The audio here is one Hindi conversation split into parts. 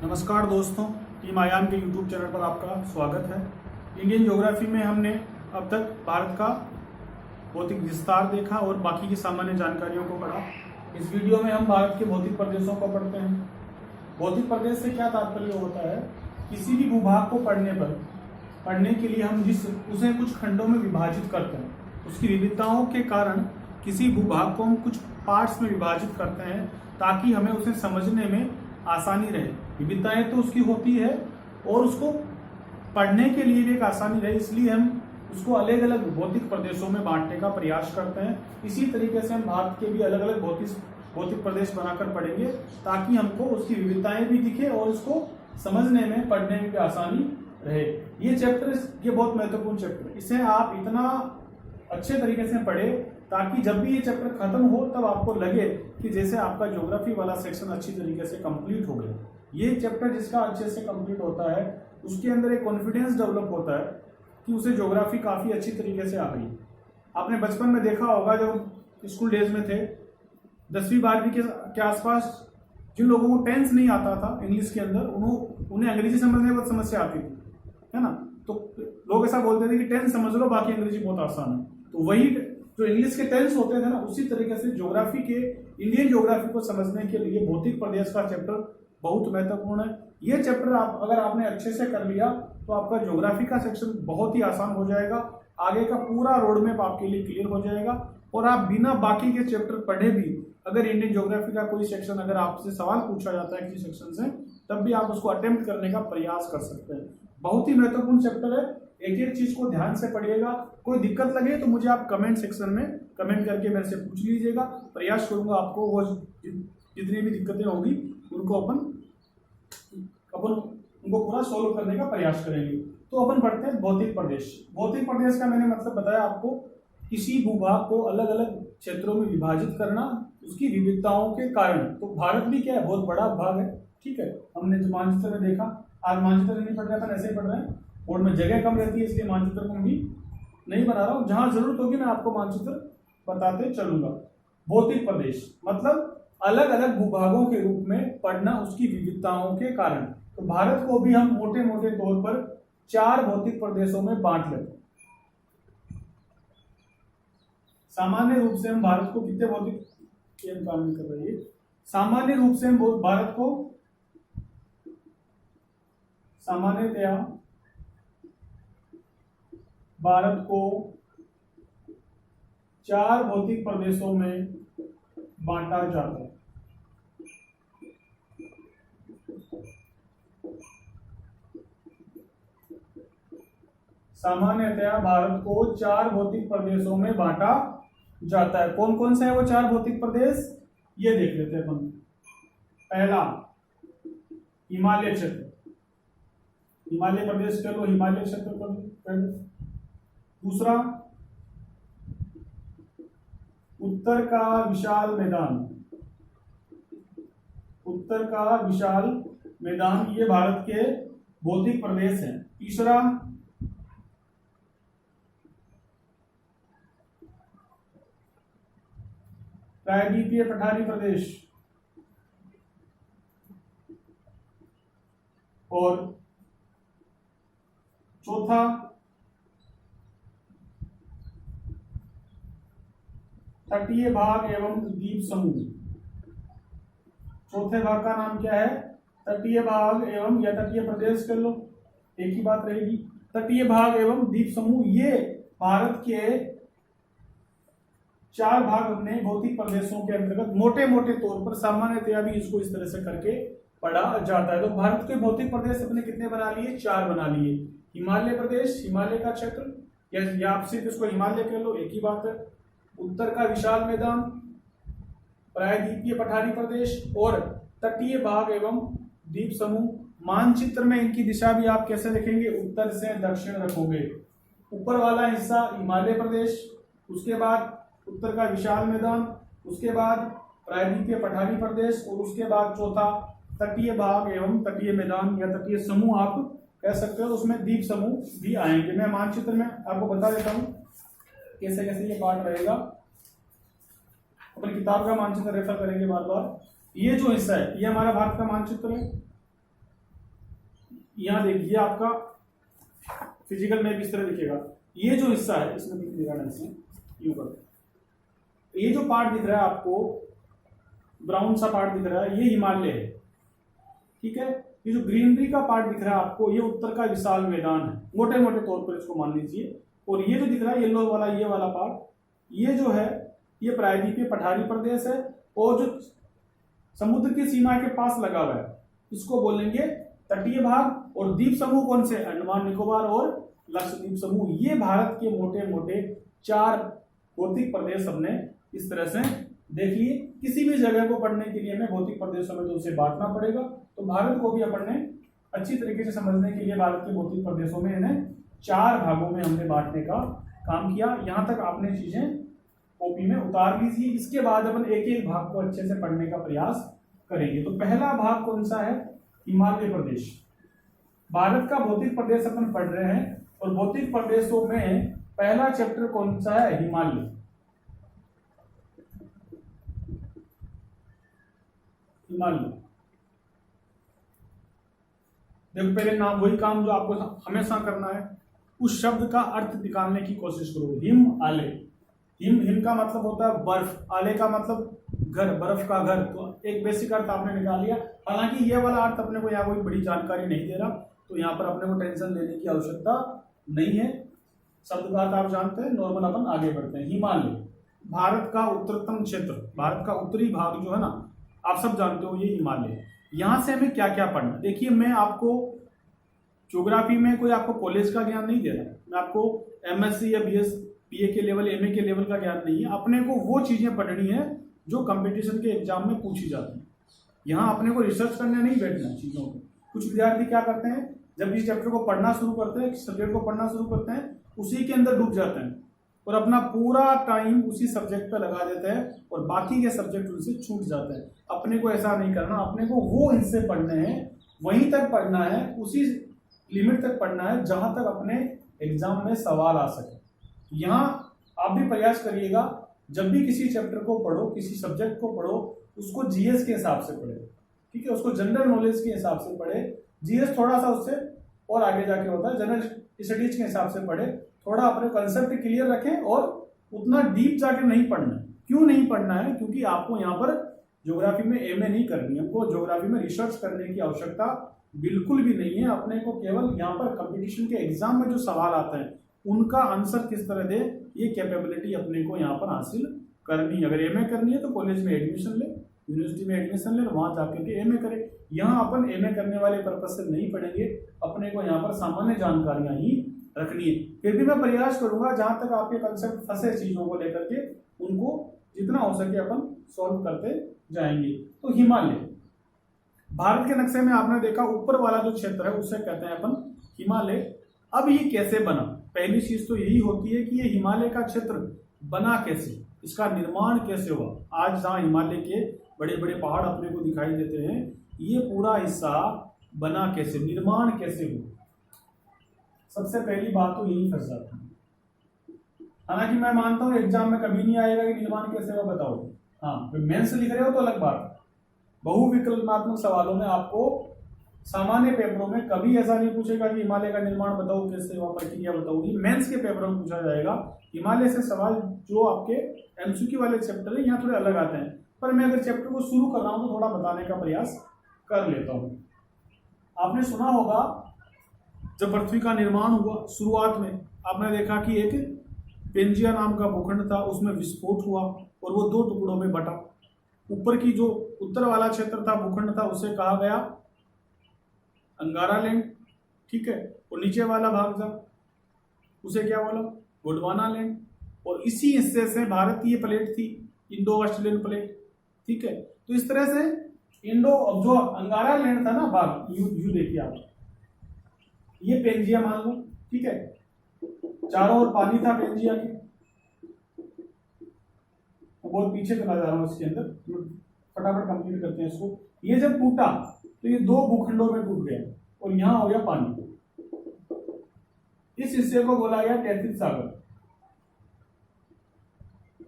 नमस्कार दोस्तों, टीम आयाम के यूट्यूब चैनल पर आपका स्वागत है। इंडियन ज्योग्राफी में हमने अब तक भारत का भौतिक विस्तार देखा और बाकी की सामान्य जानकारियों को पढ़ा। इस वीडियो में हम भारत के भौतिक प्रदेशों को पढ़ते हैं। भौतिक प्रदेश से क्या तात्पर्य होता है? किसी भी भूभाग को पढ़ने के लिए हम उसे कुछ खंडों में विभाजित करते हैं। उसकी विविधताओं के कारण किसी भूभाग को हम कुछ पार्ट्स में विभाजित करते हैं ताकि हमें उसे समझने में आसानी रहे। विविधताएं तो उसकी होती है और उसको पढ़ने के लिए भी एक आसानी रहे, इसलिए हम उसको अलग अलग भौतिक प्रदेशों में बांटने का प्रयास करते हैं। इसी तरीके से हम भारत के भी अलग अलग भौतिक प्रदेश बनाकर पढ़ेंगे ताकि हमको उसकी विविधताएं भी दिखे और उसको समझने में पढ़ने में भी आसानी रहे। ये चैप्टर ये बहुत महत्वपूर्ण चैप्टर है। इसे आप इतना अच्छे तरीके से पढ़े ताकि जब भी ये चैप्टर खत्म हो तब आपको लगे कि जैसे आपका ज्योग्राफी वाला सेक्शन अच्छी तरीके से कंप्लीट हो गया। ये चैप्टर जिसका अच्छे से कंप्लीट होता है उसके अंदर एक कॉन्फिडेंस डेवलप होता है कि उसे ज्योग्राफी काफी अच्छी तरीके से आ गई। आपने बचपन में देखा होगा जब स्कूल डेज में थे, 10वीं 12वीं के आसपास जिन लोगों को टेंस नहीं आता था इंग्लिश के अंदर, उन्हें अंग्रेजी समझने में बहुत समस्या आती थी, है ना। तो लोग ऐसा बोलते थे कि टेंस समझ लो, बाकी अंग्रेजी बहुत आसान है। तो वही जो इंग्लिश के टेंस होते थे ना, उसी तरीके से ज्योग्राफी के इंडियन ज्योग्राफी को समझने के लिए भौतिक प्रदेश का चैप्टर बहुत महत्वपूर्ण है। ये चैप्टर अगर आपने अच्छे से कर लिया तो आपका ज्योग्राफी का सेक्शन बहुत ही आसान हो जाएगा। आगे का पूरा रोड मैप आपके लिए क्लियर हो जाएगा और आप बिना बाकी के चैप्टर पढ़े भी अगर इंडियन ज्योग्राफी का कोई सेक्शन अगर आपसे सवाल पूछा जाता है किसी सेक्शन से, तब भी आप उसको अटेम्प्ट करने का प्रयास कर सकते हैं। बहुत ही महत्वपूर्ण चैप्टर है। एक एक चीज को ध्यान से पढ़िएगा। कोई दिक्कत लगे तो मुझे आप कमेंट सेक्शन में कमेंट करके मेरे से पूछ लीजिएगा। प्रयास करूंगा आपको वो जितनी भी दिक्कतें होगी उनको अपन उनको पूरा सोल्व करने का प्रयास करेंगे। तो अपन पढ़ते हैं भौतिक प्रदेश। भौतिक प्रदेश का मैंने मतलब बताया आपको, किसी भूभाग को अलग अलग क्षेत्रों में विभाजित करना उसकी विविधताओं के कारण। तो भारत भी क्या है, बहुत बड़ा भाग है, ठीक है। हमने जो मानचित्र में देखा, आज मानचित्र नहीं पढ़ रहा था, ऐसे ही पढ़ रहे हैं। बोर्ड में जगह कम रहती है इसलिए मानचित्र को भी नहीं बना रहा हूं। जहां जरूरत होगी मैं आपको मानचित्र बताते चलूंगा। भौतिक प्रदेश मतलब अलग अलग भूभागों के रूप में पढ़ना उसकी विविधताओं के कारण। तो भारत को भी हम मोटे मोटे तौर पर 4 भौतिक प्रदेशों में बांट लेते हैं। सामान्य रूप से हम भारत को कितने भौतिक काम कर रही है, सामान्य रूप से हम भारत को सामान्यतया भारत को 4 भौतिक प्रदेशों में बांटा जाता है। सामान्यतया भारत को 4 भौतिक प्रदेशों में बांटा जाता है। कौन कौन से हैं वो 4 भौतिक प्रदेश, ये देख लेते हैं अपन। पहला हिमालय क्षेत्र, हिमालय प्रदेश कर लो, हिमालय क्षेत्र कर लो। दूसरा उत्तर का विशाल मैदान, उत्तर का विशाल मैदान, ये भारत के भौतिक प्रदेश हैं। तीसरा प्रायद्वीपीय पठारी प्रदेश और चौथा तटीय भाग एवं द्वीप समूह। चौथे भाग का नाम क्या है, तटीय भाग एवं या तटीय प्रदेश कर लो, एक ही बात रहेगी। तटीय भाग एवं द्वीप समूह, ये भारत के 4 भाग हमने भौतिक प्रदेशों के अंतर्गत मोटे मोटे तौर पर, सामान्यतया भी इसको इस तरह से करके पढ़ा जाता है। तो भारत के भौतिक प्रदेश अपने कितने बना लिए, 4 बना लिए। हिमालय प्रदेश, हिमालय का क्षेत्र, या आप सिर्फ इसको हिमालय कह लो, एक ही बात है। उत्तर का विशाल मैदान, प्रायद्वीपीय पठारी प्रदेश और तटीय भाग एवं द्वीप समूह। मानचित्र में इनकी दिशा भी आप कैसे लिखेंगे, उत्तर से दक्षिण रखोगे। ऊपर वाला हिस्सा हिमालय प्रदेश, उसके बाद उत्तर का विशाल मैदान, उसके बाद प्रायद्वीपीय पठारी प्रदेश और उसके बाद चौथा तटीय भाग एवं तटीय मैदान या तटीय समूह आप कह सकते हो। उसमें द्वीप समूह भी आएंगे। मैं मानचित्र में आपको बता देता हूं कैसे कैसे ये पार्ट रहेगा। अपनी किताब का मानचित्र रेफर करेंगे बार बार। ये जो हिस्सा है ये हमारा भारत का मानचित्र है, यहाँ देखिए आपका फिजिकल मैप इस तरह दिखेगा। ये जो हिस्सा है इसमें दिख देगा ढंग से, यूं कर, ये जो पार्ट दिख रहा है आपको, ब्राउन सा पार्ट दिख रहा है, ये हिमालय है, ठीक है। ये जो ग्रीनरी का पार्ट दिख रहा है आपको, ये उत्तर का विशाल मैदान है, मोटे मोटे तौर पर इसको मान लीजिए। और ये जो दिख रहा है येलो वाला, ये वाला पार्ट, ये जो है ये प्रायद्वीपीय पठारी प्रदेश है। और जो समुद्र की सीमा के पास लगा हुआ है इसको बोलेंगे तटीय भाग। और द्वीप समूह कौन से? अंडमान निकोबार और लक्षद्वीप समूह। ये भारत के मोटे मोटे 4 भौतिक प्रदेश हमने इस तरह से देख लिए। किसी भी जगह को पढ़ने के लिए हमें भौतिक प्रदेशों में तो उसे बांटना पड़ेगा। तो भारत को भी अपन ने अच्छी तरीके से समझने के लिए भारत के भौतिक प्रदेशों में इन्हें 4 भागों में हमने बांटने का काम किया। यहाँ तक आपने चीजें कॉपी में उतार ली थी। इसके बाद अपन एक एक भाग को अच्छे से पढ़ने का प्रयास करेंगे। तो पहला भाग कौन सा है? हिमालय प्रदेश। भारत का भौतिक प्रदेश अपन पढ़ रहे हैं और भौतिक प्रदेशों में पहला चैप्टर कौन सा है? हिमालय। हिमालय देखो, पहले नाम वही काम जो आपको हमेशा करना है, उस शब्द का अर्थ निकालने की कोशिश करो। हिम आले, हिम का मतलब होता है बर्फ, आले का मतलब घर, बर्फ का घर। तो एक बेसिक अर्थ आपने निकाल लिया। हालांकि ये वाला अर्थ अपने को यहाँ कोई बड़ी जानकारी नहीं दे रहा, तो यहाँ पर अपने को टेंशन लेने की आवश्यकता नहीं है। शब्द का अर्थ आप जानते हैं, नॉर्मल अपन आगे बढ़ते हैं। हिमालय भारत का उत्तरतम क्षेत्र, भारत का उत्तरी भाग जो है ना, आप सब जानते हो ये हिमालय। यहां से हमें क्या क्या पढ़ना? देखिए, मैं आपको ज्योग्राफी में कोई आपको कॉलेज का ज्ञान नहीं दे रहा, मैं आपको एमएससी या बीए के लेवल, एमए के लेवल का ज्ञान नहीं है। अपने को वो चीजें पढ़नी है जो कंपटीशन के एग्जाम में पूछी जाती है। यहाँ अपने को रिसर्च करने नहीं बैठना चीजों को। कुछ विद्यार्थी क्या करते हैं, जब इस चैप्टर को पढ़ना शुरू करते हैं, सब्जेक्ट को पढ़ना शुरू करते हैं, उसी के अंदर डूब जाते हैं और अपना पूरा टाइम उसी सब्जेक्ट पर लगा देते हैं और बाकी के सब्जेक्ट उनसे छूट जाते हैं। अपने को ऐसा नहीं करना, अपने को वो हिस्से पढ़ने हैं, वहीं तक पढ़ना है, उसी लिमिट तक पढ़ना है जहां तक अपने एग्जाम में सवाल आ सके। यहाँ आप भी प्रयास करिएगा, जब भी किसी चैप्टर को पढ़ो, किसी सब्जेक्ट को पढ़ो, उसको जीएस के हिसाब से पढ़े, ठीक है। उसको जनरल नॉलेज के हिसाब से पढ़े। जीएस थोड़ा सा उससे और आगे जाके होता है, जनरल स्टडीज के हिसाब से पढ़े। थोड़ा अपने कंसेप्ट क्लियर रखें और उतना डीप जाके नहीं पढ़ना है। क्यों नहीं पढ़ना है? क्योंकि आपको यहाँ पर ज्योग्राफी में एमए नहीं करनी है, हमको ज्योग्राफी में रिसर्च करने की आवश्यकता बिल्कुल भी नहीं है। अपने को केवल यहाँ पर कंपटीशन के एग्जाम में जो सवाल आते हैं उनका आंसर किस तरह दे, ये कैपेबिलिटी अपने को यहाँ पर हासिल करनी है। अगर एमए करनी है तो कॉलेज में एडमिशन ले, यूनिवर्सिटी में एडमिशन ले, वहां जाकर के एमए करें। यहाँ अपन एमए करने वाले पर्पज से नहीं पढ़ेंगे, अपने को यहाँ पर सामान्य जानकारियां ही रखनी है। फिर भी मैं प्रयास करूंगा जहां तक आपके कंसेप्ट फंसे चीजों को लेकर के, उनको जितना हो सके अपन सॉल्व करते जाएंगे। तो हिमालय भारत के नक्शे में आपने देखा ऊपर वाला जो क्षेत्र है उसे कहते हैं अपन हिमालय। अब ये कैसे बना? पहली चीज तो यही होती है कि ये हिमालय का क्षेत्र बना कैसे, इसका निर्माण कैसे हुआ। आज जहां हिमालय के बड़े बड़े पहाड़ अपने को दिखाई देते हैं, ये पूरा हिस्सा बना कैसे, निर्माण कैसे हुआ? सबसे पहली बात तो यही फंस जाती है। हालांकि मैं मानता हूं एग्जाम में कभी नहीं आएगा कि निर्माण कैसे हुआ बताओ। हाँ, मेंस लिख रहे हो तो अलग बात। बहुविकल्पात्मक सवालों में आपको सामान्य पेपरों में कभी ऐसा नहीं पूछेगा कि हिमालय का निर्माण बताओ कैसे हुआ, प्रक्रिया बताओगी। मेंस के पेपरों में पूछा जाएगा हिमालय से सवाल। जो आपके एमसीक्यू वाले चैप्टर है यहाँ थोड़े अलग आते हैं, पर मैं अगर चैप्टर को शुरू कर रहा हूं तो थोड़ा बताने का प्रयास कर लेता हूं। आपने सुना होगा जब पृथ्वी का निर्माण हुआ, शुरुआत में आपने देखा कि एक पेंजिया नाम का भूखंड था, उसमें विस्फोट हुआ और वो 2 टुकड़ों में बटा। ऊपर की जो उत्तर वाला क्षेत्र था, भूखंड था, उसे कहा गया अंगारा लैंड, ठीक है। और नीचे वाला भाग था उसे क्या बोला? गोंडवाना लैंड। और इसी हिस्से से भारतीय प्लेट थी, इंडो ऑस्ट्रेलियन प्लेट, ठीक है। तो इस तरह से इंडो, जो अंगारा लैंड था ना भाग, यू देखिए आप, ये पेंजिया मान लो, ठीक है। चारों ओर पानी था पेंजिया के। बहुत पीछे चला जा रहा हूं इसके अंदर, फटाफट कंप्लीट करते हैं इसको। ये जब टूटा तो ये 2 भूखंडों में टूट गया और यहां हो गया पानी। इस हिस्से को बोला गया टैथिस सागर।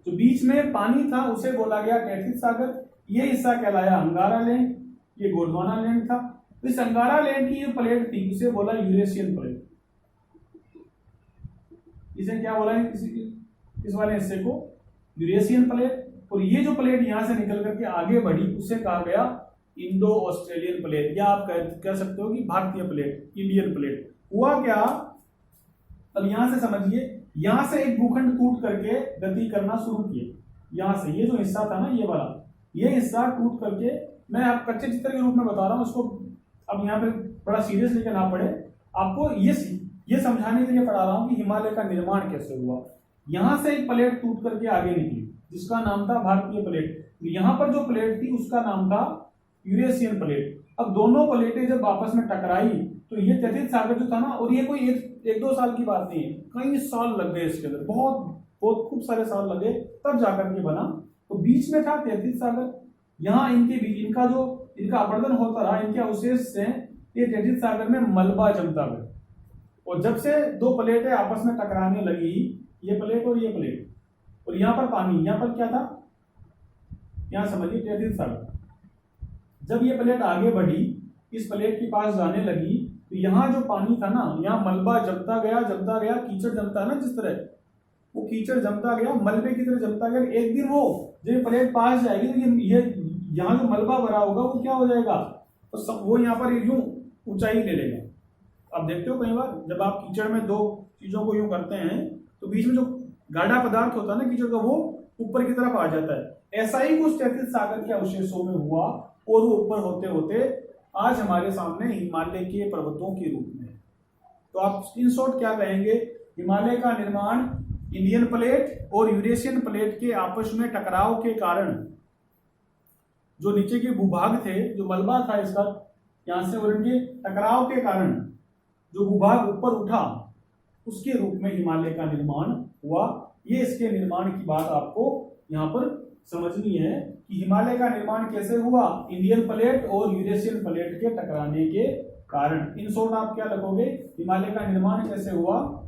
जो बीच में पानी था उसे बोला गया टैथिस सागर। ये हिस्सा कहलाया अंगारा लैंड, ये गोंडवाना लैंड था। तो इस अंगारा लैंड की जो प्लेट थी उसे बोला यूरेशियन प्लेट। इसे क्या बोला है इस वाले हिस्से को? Eurasian plate. और ये जो प्लेट यहां से निकल करके आगे बढ़ी उसे कहा गया इंडो ऑस्ट्रेलियन प्लेट, या आप कह सकते हो कि भारतीय प्लेट, इंडियन प्लेट। हुआ क्या, अब यहां से समझिए, यहां से एक भूखंड टूट करके गति करना शुरू किया। यहां से ये जो हिस्सा था ना, ये वाला, ये हिस्सा टूट करके, मैं आप कच्चे चित्र के रूप में बता रहा हूं उसको, अब यहाँ पे बड़ा सीरियस लेकर ना पड़े, आपको ये समझाने के लिए पढ़ा रहा हूं कि हिमालय का निर्माण कैसे हुआ। यहां से एक प्लेट टूट करके आगे निकली जिसका नाम था भारतीय प्लेट। यहां पर जो प्लेट थी उसका नाम था यूरेशियन प्लेट। अब दोनों प्लेटें जब आपस में टकराई तो ये तैतीस सागर जो था ना, और ये कोई एक दो साल की बात नहीं है, कई साल लग गए इसके अंदर, बहुत खूब सारे साल लगे तब जाकर के बना। तो बीच में था तैतीस सागर, यहाँ इनके बीच इनका अपरदन होता रहा, इनके अवशेष से ये तैतीस सागर में मलबा जमता गया। और जब से दो प्लेटें आपस में टकराने लगी, ये प्लेट और ये प्लेट, और यहाँ पर पानी, यहाँ पर क्या था, यहाँ समझिए तैतीस सागर। जब ये प्लेट आगे बढ़ी, इस प्लेट के पास जाने लगी, तो यहाँ जो पानी था ना, यहाँ मलबा जमता गया, कीचड़ जमता है ना जिस तरह, वो कीचड़ जमता गया, मलबे की तरह जमता गया। एक दिन वो जब प्लेट पास जाएगी तो ये यहाँ जो मलबा भरा होगा वो क्या हो जाएगा, तो वो यहाँ पर यूं ऊंचाई ले लेगा। अब देखते हो कई बार जब आप कीचड़ में दो चीजों को यूं करते हैं तो बीच में जो गाढ़ा पदार्थ होता है ना कीचड़ का, वो ऊपर की तरफ आ जाता है। ऐसा ही कुछ तैतीस सागर के अवशेषों में हुआ, और वो ऊपर होते होते आज हमारे सामने हिमालय के पर्वतों के रूप में। तो आप इन शॉर्ट क्या कहेंगे, हिमालय का निर्माण इंडियन प्लेट और यूरेशियन प्लेट के आपस में टकराव के कारण, जो नीचे के भूभाग थे, जो मलबा था इसका यहां से, और इनके टकराव के कारण जो भूभाग ऊपर उठा, उसके रूप में हिमालय का निर्माण हुआ। ये इसके निर्माण की बात आपको यहाँ पर समझनी है कि हिमालय का निर्माण कैसे हुआ, इंडियन प्लेट और यूरेशियन प्लेट के टकराने के कारण। इन शॉर्ट आप क्या लिखोगे, हिमालय का निर्माण कैसे हुआ,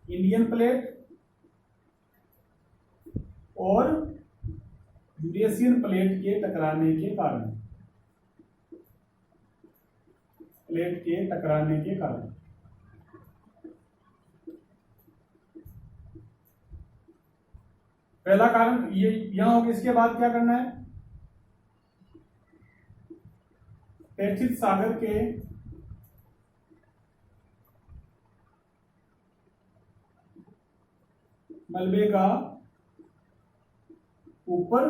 इंडियन प्लेट और यूरेशियन प्लेट के टकराने के कारण, प्लेट के टकराने के कारण। पहला कारण ये यहां होगा। इसके बाद क्या करना है, तैतीस सागर के मलबे का ऊपर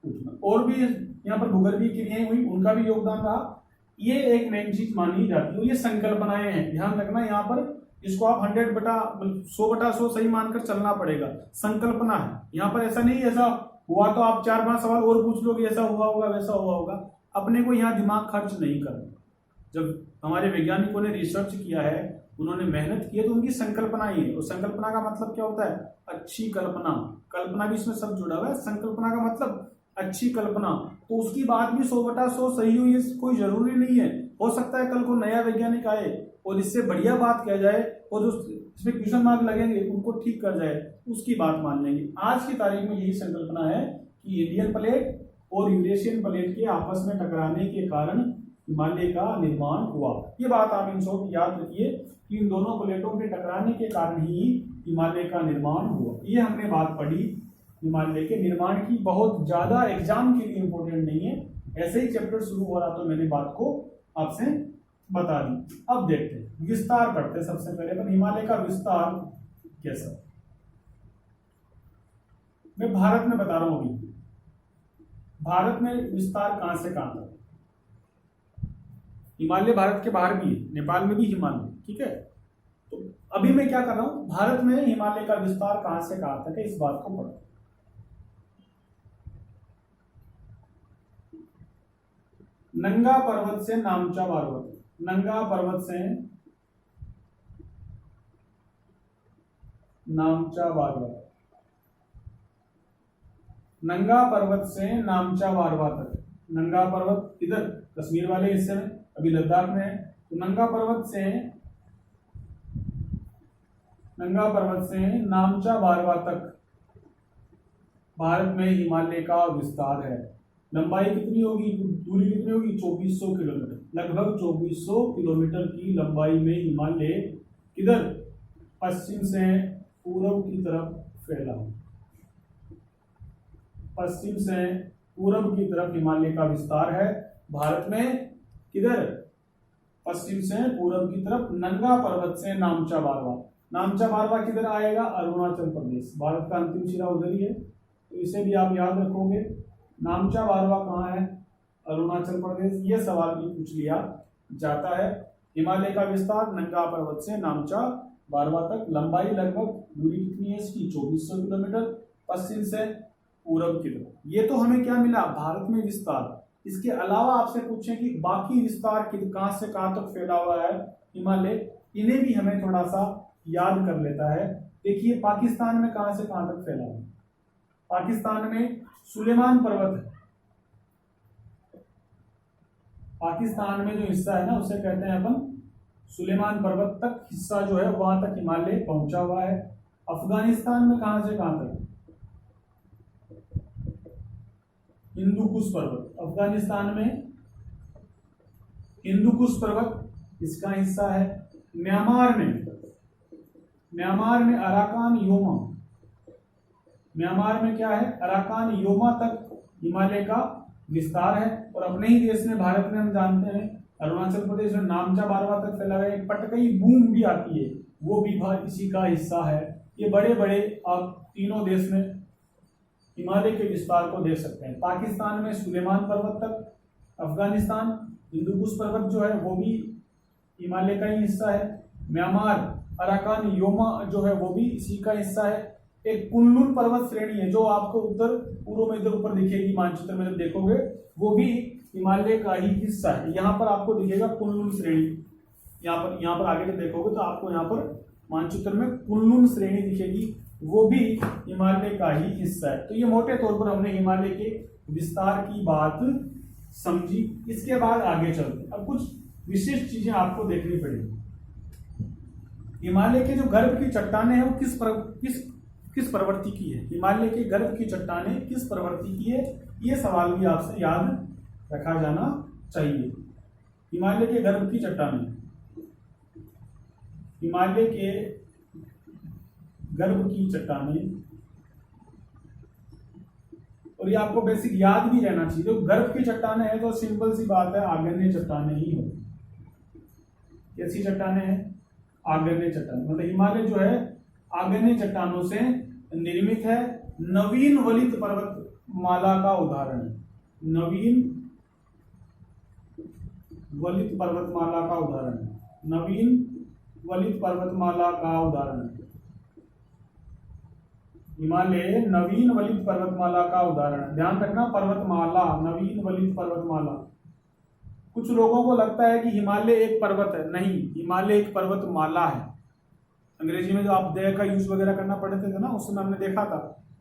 उठना, और भी यहां पर भूगर्भीय क्रियाएं हुई, उनका भी योगदान रहा। ये एक मेन चीज मानी जाती है। ये संकल्पनाएं हैं, ध्यान रखना यहाँ पर, इसको आप 100/100 सही मानकर चलना पड़ेगा। संकल्पना है यहाँ पर, ऐसा नहीं ऐसा हुआ तो आप 4-5 सवाल और पूछ लोगे, ऐसा हुआ होगा वैसा हुआ होगा। अपने को यहाँ दिमाग खर्च नहीं करना। जब हमारे वैज्ञानिकों ने रिसर्च किया है, उन्होंने मेहनत की है, तो उनकी संकल्पना ही है। और संकल्पना का मतलब क्या होता है, अच्छी कल्पना। कल्पना भी इसमें सब जुड़ा हुआ है। संकल्पना का मतलब अच्छी कल्पना। तो उसकी बात भी 100/100 सही हुई, कोई जरूरी नहीं है। हो सकता है कल को नया वैज्ञानिक आए और इससे बढ़िया बात कह जाए, और जो इसमें क्वेश्चन मार्क लगेंगे उनको ठीक कर जाए, उसकी बात मान लेंगे। आज की तारीख में यही संकल्पना है कि इंडियन प्लेट और यूरेशियन प्लेट के आपस में टकराने के कारण हिमालय का निर्माण हुआ। ये बात आप इन सब याद रखिए कि इन दोनों प्लेटों के टकराने के कारण ही हिमालय का निर्माण हुआ। ये हमने बात पढ़ी हिमालय के निर्माण की। बहुत ज्यादा एग्जाम के लिए इंपॉर्टेंट नहीं है, ऐसे ही चैप्टर शुरू हो रहा तो मैंने बात को आपसे बता दी। अब देखते हैं, विस्तार करते हैं। सबसे पहले पर हिमालय का विस्तार कैसा, मैं भारत में बता रहा हूं। अभी भारत में विस्तार कहां से कहां तक, हिमालय भारत के बाहर भी है, नेपाल में भी हिमालय, ठीक है। तो अभी मैं क्या कर रहा हूं, भारत में हिमालय का विस्तार कहां से कहां तक है, इस बात को पढ़ो। नंगा पर्वत से नामचा पर्वत, नंगा पर्वत से नामचा बारवा, नंगा पर्वत से नामचा बारवा तक। नंगा पर्वत इधर कश्मीर वाले हिस्से में, अभी लद्दाख में है। तो नंगा पर्वत से नामचा बारवा तक भारत में हिमालय का विस्तार है। लंबाई कितनी होगी, दूरी कितनी होगी, 2400 किलोमीटर, लगभग 2400 किलोमीटर की लंबाई में हिमालय किधर, पश्चिम से पूर्व की तरफ फैला हुआ, पश्चिम से पूर्व की तरफ हिमालय का विस्तार है। भारत में किधर, पश्चिम से पूर्व की तरफ नंगा पर्वत से नामचा बारवा, नामचा बारवा किधर आएगा, अरुणाचल प्रदेश, भारत का अंतिम सिरा उधर ही है, तो इसे भी आप याद रखोगे। नामचा बारवा कहाँ है, अरुणाचल प्रदेश, ये सवाल भी पूछ लिया जाता है। हिमालय का विस्तार नंगा पर्वत से नामचा बारवा तक, लंबाई लगभग, दूरी कितनी है इसकी, 2400 किलोमीटर, पश्चिम से पूर्व की तरफ। ये तो हमें क्या मिला, भारत में विस्तार। इसके अलावा आपसे पूछें कि बाकी विस्तार कहां से कहां तक फैला हुआ है हिमालय, इन्हें भी हमें थोड़ा सा याद कर लेता है। देखिए पाकिस्तान में कहां से कहां तक फैला हुआ है, पाकिस्तान में सुलेमान पर्वत है, पाकिस्तान में जो हिस्सा है ना उसे कहते हैं अपन सुलेमान पर्वत तक हिस्सा जो है वहां तक हिमालय पहुंचा हुआ है। अफगानिस्तान में कहां से कहां तक, हिंदुकुश पर्वत, अफगानिस्तान में हिंदुकुश पर्वत इसका हिस्सा है। म्यांमार में अराकान योमा, म्यांमार में क्या है, अराकान योमा तक हिमालय का विस्तार है। और अपने ही देश में, भारत में हम जानते हैं अरुणाचल प्रदेश में नामचा बारवा तक फैला हुआ है, पटकई बूम भी आती है, वो भी इसी का हिस्सा है। ये बड़े बड़े आप तीनों देश में हिमालय के विस्तार को देख सकते हैं। पाकिस्तान में सुलेमान पर्वत तक, अफगानिस्तान हिंदुकुश पर्वत जो है वो भी हिमालय का ही हिस्सा है। म्यांमार अराकान योमा जो है वो भी इसी का हिस्सा है। एक कुनलुन पर्वत श्रेणी है जो आपको उत्तर पूर्व में इधर ऊपर दिखेगी, मानचित्र में जब देखोगे वो भी हिमालय का ही हिस्सा है। यहाँ पर आपको दिखेगा कुनलुन श्रेणी, यहाँ पर आगे जब देखोगे तो आपको यहाँ पर मानचित्र में कुनलुन श्रेणी दिखेगी, वो भी हिमालय का ही हिस्सा है। तो ये मोटे तौर पर हमने हिमालय के विस्तार की बात समझी। इसके बाद आगे चलते, अब कुछ विशिष्ट चीजें आपको देखनी पड़ेगी। हिमालय के जो गर्भ की चट्टानें हैं वो किस प्रवृत्ति की है, हिमालय के गर्भ की चट्टानें किस प्रवृत्ति की है, ये सवाल भी आपसे याद रखा जाना चाहिए। हिमालय के गर्भ की चट्टानें, हिमालय के गर्भ की चट्टानें, और ये आपको बेसिक याद भी रहना चाहिए। जो गर्भ की चट्टानें हैं तो सिंपल सी बात है, आग्नेय चट्टानें ही हो। कैसी चट्टानें हैं, आग्नेय चट्टानें, मतलब हिमालय जो है आग्नेय चट्टानों से निर्मित है। नवीन वलित पर्वतमाला का उदाहरण है, नवीन वलित पर्वतमाला का उदाहरण है, नवीन वलित पर्वतमाला का उदाहरण है। हिमालय नवीन वलित पर्वतमाला का उदाहरण, ध्यान रखना, पर्वतमाला, नवीन वलित पर्वतमाला। कुछ लोगों को लगता है कि हिमालय एक पर्वत है, नहीं, हिमालय एक पर्वतमाला है। अंग्रेजी में जो आप देह का यूज वगैरह करना पड़ते थे ना, उस समय हमने देखा था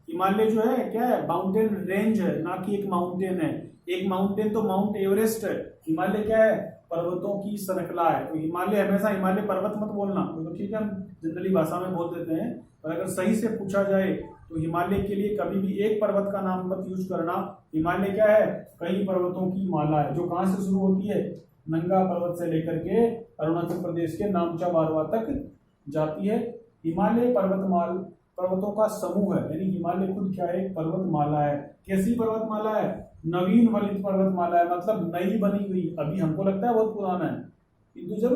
हिमालय जो है क्या है, माउंटेन रेंज है, ना कि एक माउंटेन है। एक माउंटेन तो माउंट एवरेस्ट है, हिमालय क्या है, पर्वतों की श्रृंखला है। तो हिमालय हमेशा हिमालय पर्वत मत बोलना, तो ठीक है हम जनरली भाषा में बोल देते हैं, पर अगर सही से पूछा जाए तो हिमालय के लिए कभी भी एक पर्वत का नाम मत यूज करना। हिमालय क्या है, कई पर्वतों की माला है जो कहां से शुरू होती है, नंगा पर्वत से लेकर के अरुणाचल प्रदेश के नामचा बारवा तक जाती है। हिमालय पर्वतों का समूह है, यानी हिमालय खुद क्या है, एक पर्वतमाला है। कैसी पर्वतमाला है, नवीन वलित पर्वतमाला है, मतलब नई बनी हुई। अभी हमको लगता है बहुत पुराना है, किंतु जब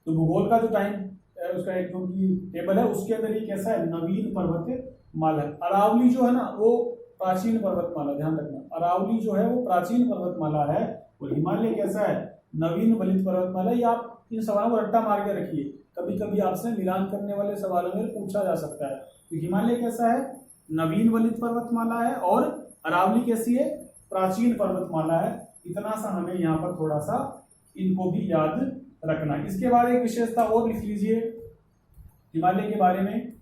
तो भूगोल का जो टाइम उसका एक टेबल है उसके अंदर ये कैसा है, नवीन पर्वतमाला है। अरावली जो है ना वो प्राचीन पर्वतमाला, ध्यान रखना, अरावली जो है वो प्राचीन पर्वतमाला है और हिमालय कैसा है, नवीन वलित पर्वतमाला। ये आप इन सवालों को रट्टा मार के रखिए, कभी कभी आपसे मिलान करने वाले सवालों में पूछा जा सकता है। तो हिमालय कैसा है, नवीन वलित पर्वतमाला है, और अरावली कैसी है, प्राचीन पर्वतमाला है। इतना सा हमें यहाँ पर थोड़ा सा इनको भी याद रखना है। इसके बाद एक विशेषता और लिख लीजिए हिमालय के बारे में,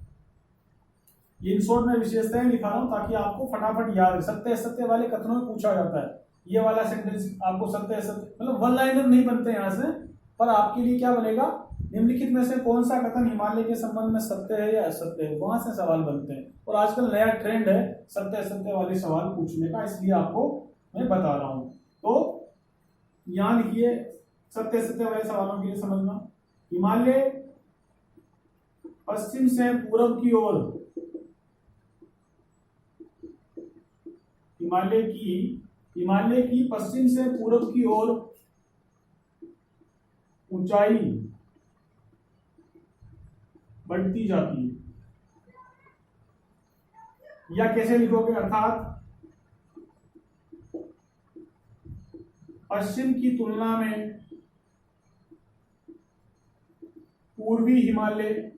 ये इन शॉर्ट में विशेषताएं लिखा रहा हूं ताकि आपको फटाफट याद, सत्य असत्य वाले कथनों में पूछा जाता है। ये वाला सेंटेंस आपको सत्य असत्य मतलब वन लाइनर नहीं बनते यहाँ से, पर आपके लिए क्या बनेगा, निम्नलिखित में से कौन सा कथन हिमालय के संबंध में सत्य है या असत्य है, वहां से सवाल बनते हैं। और आजकल नया ट्रेंड है सत्य असत्य वाले सवाल पूछने का, इसलिए आपको मैं बता रहा हूं। तो यहां लिखिए सत्य असत्य वाले सवालों के लिए समझना। हिमालय पश्चिम से पूर्व की ओर, हिमालय की पश्चिम से पूर्व की ओर ऊंचाई बढ़ती जाती है। या कैसे लिखोगे, अर्थात पश्चिम की तुलना में पूर्वी हिमालय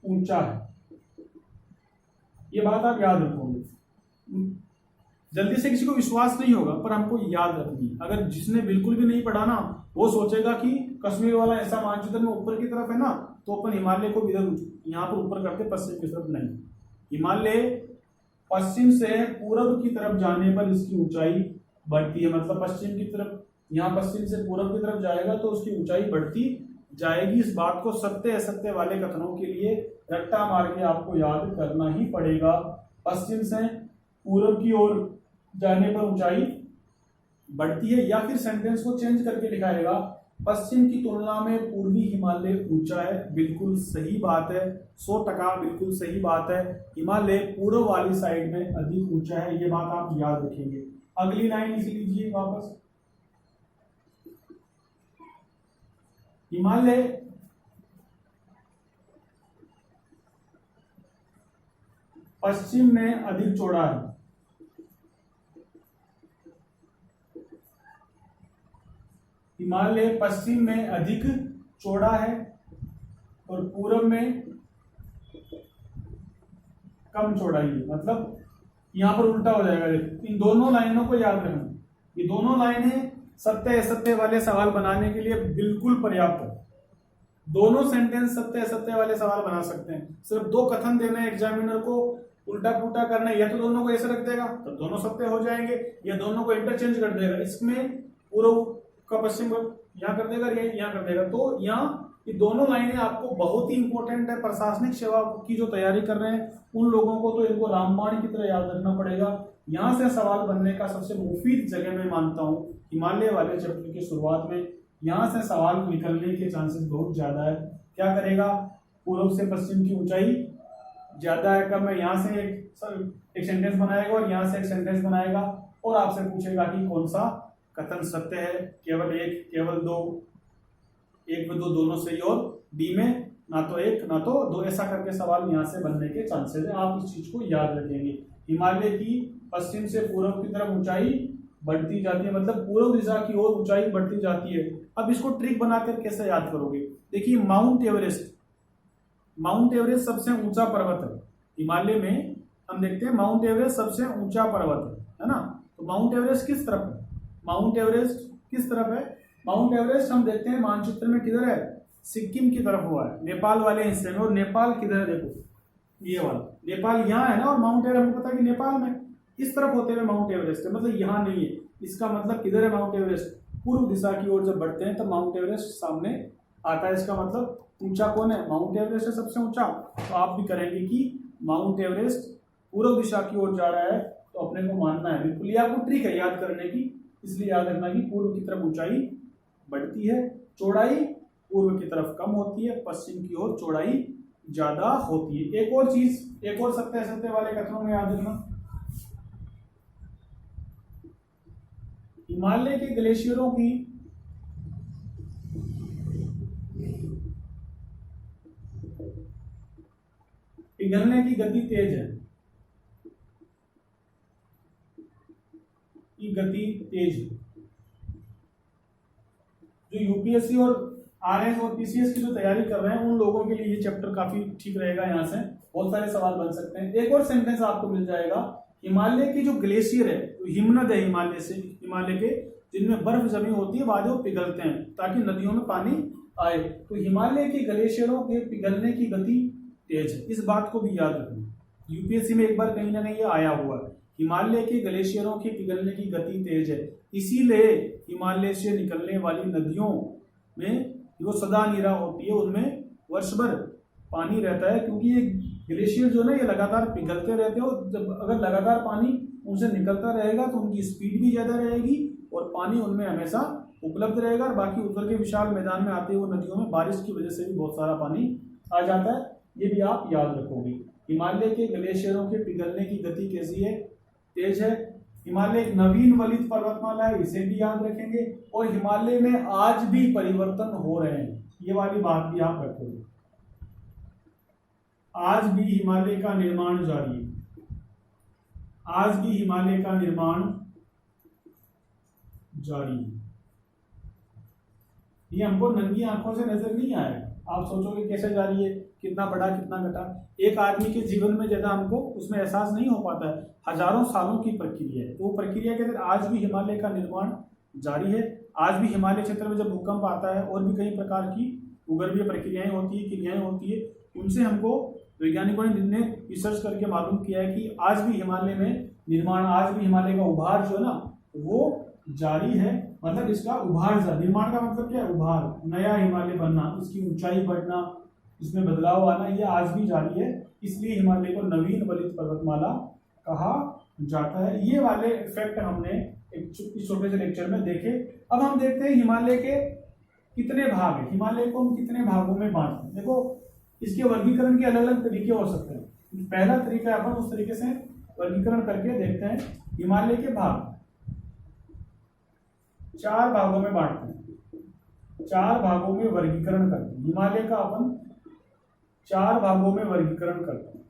ऊंचा है। ये बात आप याद रखोगे। जल्दी से किसी को विश्वास नहीं होगा, पर हमको याद रखनी। अगर जिसने बिल्कुल भी नहीं पढ़ा ना, वो सोचेगा कि कश्मीर वाला ऐसा मानचित्र में ऊपर की तरफ है ना, तो अपन हिमालय को इधर यहाँ पर ऊपर करते, पश्चिम की तरफ नहीं। हिमालय पश्चिम से पूर्व की तरफ जाने पर इसकी ऊंचाई बढ़ती है। मतलब पश्चिम की तरफ, यहाँ पश्चिम से पूर्व की तरफ जाएगा तो उसकी ऊंचाई बढ़ती जाएगी। इस बात को सत्य असत्य वाले कथनों के लिए रट्टा मार के आपको याद करना ही पड़ेगा। पश्चिम से पूर्व की ओर जाने पर ऊंचाई बढ़ती है। या फिर सेंटेंस को चेंज करके लिखाएगा, पश्चिम की तुलना में पूर्वी हिमालय ऊंचा है। बिल्कुल सही बात है, 100% बिल्कुल सही बात है। हिमालय पूर्व वाली साइड में अधिक ऊंचा है, ये बात आप याद रखेंगे। अगली लाइन लिख लीजिए वापस। हिमालय पश्चिम में अधिक चौड़ा है। हिमालय पश्चिम में अधिक चौड़ा है और पूर्व में कम चौड़ाई है। मतलब यहां पर उल्टा हो जाएगा। इन दोनों लाइनों को याद रखना। ये दोनों लाइनें सत्य असत्य वाले सवाल बनाने के लिए बिल्कुल पर्याप्त है। दोनों सेंटेंस सत्य असत्य वाले सवाल बना सकते हैं। सिर्फ दो कथन देना है एग्जामिनर को, उल्टा पुल्टा करना है, या तो दोनों को ऐसे रख देगा तो दोनों सत्य हो जाएंगे, या दोनों को इंटरचेंज कर देगा। इसमें पूर्व का पश्चिम यहाँ कर देगा, यहाँ कर देगा। तो यहाँ ये दोनों लाइनें आपको बहुत ही इंपॉर्टेंट है। प्रशासनिक सेवा की जो तैयारी कर रहे हैं उन लोगों को तो इनको रामबाण की तरह याद रखना पड़ेगा। यहाँ से सवाल बनने का सबसे मुफीद जगह मैं मानता हूँ हिमालय वाले चैप्टर की शुरुआत में। यहाँ से सवाल निकलने के चांसेस बहुत ज्यादा है। क्या करेगा, पूर्व से पश्चिम की ऊंचाई ज्यादा है, कम है, यहाँ से एक सेंटेंस बनाएगा और यहाँ से एक सेंटेंस बनाएगा और आपसे पूछेगा कि कौन सा कथन सत्य है। केवल एक, केवल दो, एक व दो दोनों सही, और डी में ना तो एक ना तो दो, ऐसा करके सवाल यहाँ से बनने के चांसेस है। आप इस चीज को याद रखेंगे। हिमालय की पश्चिम से पूर्व की तरफ ऊंचाई बढ़ती जाती है, मतलब पूर्व दिशा की ओर ऊंचाई बढ़ती जाती है। अब इसको ट्रिक बनाकर कैसे याद करोगे, देखिए माउंट एवरेस्ट सबसे ऊंचा पर्वत है हिमालय में। हम देखते हैं माउंट एवरेस्ट सबसे ऊंचा पर्वत है ना। तो माउंट एवरेस्ट किस तरफ है, माउंट एवरेस्ट किस तरफ है? माउंट एवरेस्ट हम देखते हैं मानचित्र में किधर है, सिक्किम की तरफ हुआ है, नेपाल वाले हिस्से में। और नेपाल किधर है, देखो ये वाला नेपाल यहाँ है ना, और माउंट एवरेस्ट हमको पता है कि नेपाल में इस तरफ होते हुए माउंट एवरेस्ट है, मतलब यहाँ नहीं है। इसका मतलब किधर है माउंट एवरेस्ट, पूर्व दिशा की ओर जब बढ़ते हैं तब माउंट एवरेस्ट सामने आता है। इसका मतलब ऊंचा कौन है, माउंट एवरेस्ट है सबसे ऊंचा। तो आप भी करेंगे कि माउंट एवरेस्ट पूर्व दिशा की ओर जा रहा है, तो अपने को मानना है बिल्कुल। ये आपको ट्रिक है याद करने की, इसलिए याद रखना कि पूर्व की तरफ ऊंचाई बढ़ती है, चौड़ाई पूर्व की तरफ कम होती है, पश्चिम की ओर चौड़ाई ज्यादा होती है। एक और चीज, एक और सत्य असत्य वाले कथनों में याद रखना, हिमालय के ग्लेशियरों की पिघलने की गति तेज है, की गति तेज है। जो यूपीएससी और आरएस और पीसीएस की जो तैयारी कर रहे हैं उन लोगों के लिए ये चैप्टर काफी ठीक रहेगा। यहाँ से बहुत सारे सवाल बन सकते हैं। एक और सेंटेंस आपको मिल जाएगा, हिमालय की जो ग्लेशियर है, तो हिमनद है हिमालय के जिनमें बर्फ जमी होती है, बाद वो पिघलते हैं ताकि नदियों में पानी आए। तो हिमालय के ग्लेशियरों के पिघलने की गति तेज है, इस बात को भी याद रखना। यूपीएससी में एक बार कहीं ना कहीं ये आया हुआ है, हिमालय के ग्लेशियरों की पिघलने की गति तेज है, इसीलिए हिमालय से निकलने वाली नदियों में जो सदा नीरा होती है उनमें वर्ष भर पानी रहता है, क्योंकि ये ग्लेशियर जो ना ये लगातार पिघलते रहते हो। जब अगर लगातार पानी उनसे निकलता रहेगा तो उनकी स्पीड भी ज्यादा रहेगी और पानी उनमें हमेशा उपलब्ध रहेगा। और बाकी उतर के विशाल मैदान में आते हुए नदियों में बारिश की वजह से भी बहुत सारा पानी आ जाता है। ये भी आप याद रखोगे। हिमालय के ग्लेशियरों के पिघलने की गति कैसी है? तेज है। हिमालय एक नवीन वलित पर्वतमाला है, इसे भी याद रखेंगे। और हिमालय में आज भी परिवर्तन हो रहे हैं, ये वाली बात भी आप रखोगे। आज भी हिमालय का निर्माण जारी है। आज भी हिमालय का निर्माण जारी है। ये हमको नंगी आंखों से नजर नहीं आएगा। आप सोचोगे कैसे जारी है, कितना बढ़ा कितना घटा। एक आदमी के जीवन में ज्यादा हमको उसमें एहसास नहीं हो पाता है, हजारों सालों की प्रक्रिया है। तो वो प्रक्रिया के अंदर आज भी हिमालय का निर्माण जारी है। आज भी हिमालय क्षेत्र में जब भूकंप आता है और भी कई प्रकार की भूगर्भीय प्रक्रियाएं होती है, क्रियाएं होती है, उनसे हमको वैज्ञानिकों ने रिसर्च करके मालूम किया है कि आज भी हिमालय में निर्माण, आज भी हिमालय का उभार जो है ना वो जारी है। मतलब इसका उभार, निर्माण का मतलब क्या है? उभार, नया हिमालय बनना, उसकी ऊंचाई बढ़ना, इसमें बदलाव आना, ये आज भी जारी है। इसलिए हिमालय को नवीन वलित पर्वतमाला कहा जाता है। ये वाले फैक्ट हमने एक छोटे से लेक्चर में देखे। अब हम देखते हैं हिमालय के कितने भाग हैं, हिमालय को हम कितने भागों में बांटते हैं। देखो इसके वर्गीकरण के अलग अलग तरीके हो सकते हैं। पहला तरीका अपन उस तरीके से वर्गीकरण करके देखते हैं। हिमालय के भाग 4 भागों में बांटते हैं, 4 भागों में वर्गीकरण करते हैं। हिमालय का अपन 4 भागों में वर्गीकरण करते हैं।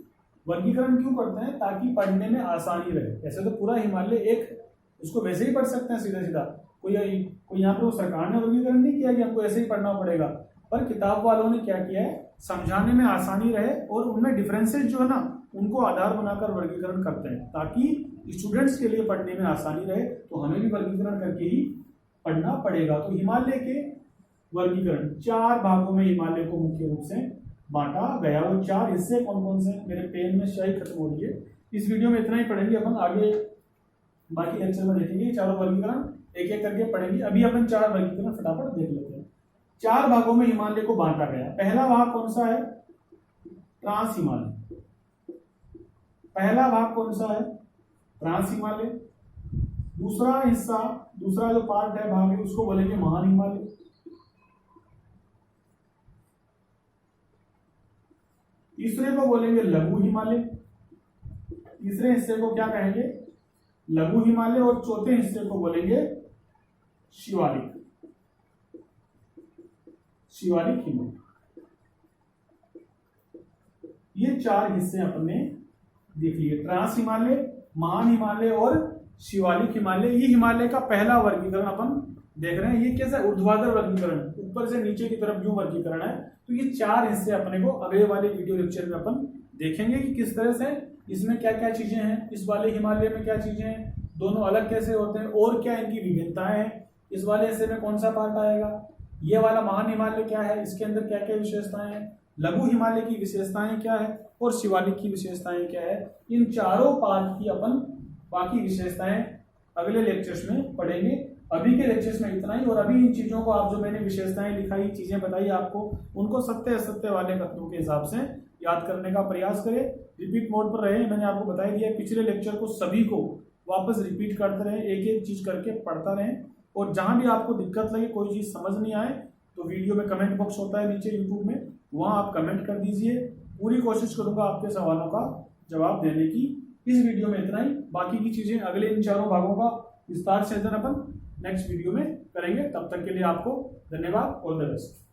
वर्गीकरण क्यों करते हैं? ताकि पढ़ने में आसानी रहे। ऐसे तो पूरा हिमालय एक, उसको वैसे ही पढ़ सकते हैं सीधा सीधा। कोई यहाँ पे सरकार ने वर्गीकरण नहीं किया कि हमको ऐसे ही पढ़ना पड़ेगा, पर किताब वालों ने क्या किया है, समझाने में आसानी रहे और उनमें डिफरेंसेस जो है ना उनको आधार बनाकर वर्गीकरण करते हैं, ताकि स्टूडेंट्स के लिए पढ़ने में आसानी रहे। तो हमें भी वर्गीकरण करके ही पढ़ना पड़ेगा। तो हिमालय के वर्गीकरण 4 भागों में हिमालय को मुख्य रूप से बांटा गया। वो 4 हिस्से कौन कौन से? मेरे पेन में स्याही खत्म हो रही है। इस वीडियो में इतना ही पढ़ेंगे, अपन आगे बाकी लेक्चर में देखेंगे। चारों वर्गीकरण एक एक करके पढ़ेंगे। अभी अपन 4 वर्गीकरण फटाफट देख लेते हैं। 4 भागों में हिमालय को बांटा गया। पहला भाग कौन सा है? ट्रांस हिमालय। पहला भाग कौन सा है? ट्रांस हिमालय। दूसरा हिस्सा, दूसरा जो पार्ट है, भाग है, उसको बोलेंगे महान हिमालय। तीसरे को बोलेंगे लघु हिमालय। तीसरे हिस्से को क्या कहेंगे? लघु हिमालय। और चौथे हिस्से को बोलेंगे शिवालिक, शिवालिक हिमालय। ये 4 हिस्से अपने देख लिए, ट्रांस हिमालय, महान हिमालय और शिवालिक हिमालय। ये हिमालय का पहला वर्गीकरण अपन देख रहे हैं। ये कैसा? ऊर्ध्वाधर वर्गीकरण, ऊपर से नीचे की तरफ जो वर्गीकरण है। तो ये 4 हिस्से अपने को अगले वाले वीडियो लेक्चर में अपन देखेंगे कि किस तरह से इसमें क्या क्या चीजें हैं, इस वाले हिमालय में क्या चीजें हैं, दोनों अलग कैसे होते हैं और क्या इनकी विभिन्नताएं हैं। इस वाले हिस्से में कौन सा पार्ट आएगा, ये वाला महान हिमालय क्या है, इसके अंदर क्या क्या विशेषताएं हैं, लघु हिमालय की विशेषताएं क्या है और शिवालिक की विशेषताएं क्या है। इन चारों पार्ट की अपन बाकी विशेषताएं अगले लेक्चर्स में पढ़ेंगे। अभी के लेक्चर्स में इतना ही। और अभी इन चीजों को आप जो मैंने विशेषताएं लिखाई, चीजें बताई आपको, उनको सत्य असत्य वाले कथनों के हिसाब से याद करने का प्रयास करें। रिपीट मोड पर रहे। मैंने आपको बता दिया पिछले लेक्चर को सभी को वापस रिपीट करते रहे, एक एक चीज करके पढ़ता रहें। और जहां भी आपको दिक्कत लगे, कोई चीज समझ नहीं आए, तो वीडियो में कमेंट बॉक्स होता है नीचे यूट्यूब में, वहां आप कमेंट कर दीजिए। पूरी कोशिश करूंगा आपके सवालों का जवाब देने की। इस वीडियो में इतना ही। बाकी की चीजें अगले इन 4 भागों का विस्तार से अपन नेक्स्ट वीडियो में करेंगे। तब तक के लिए आपको धन्यवाद। All the best.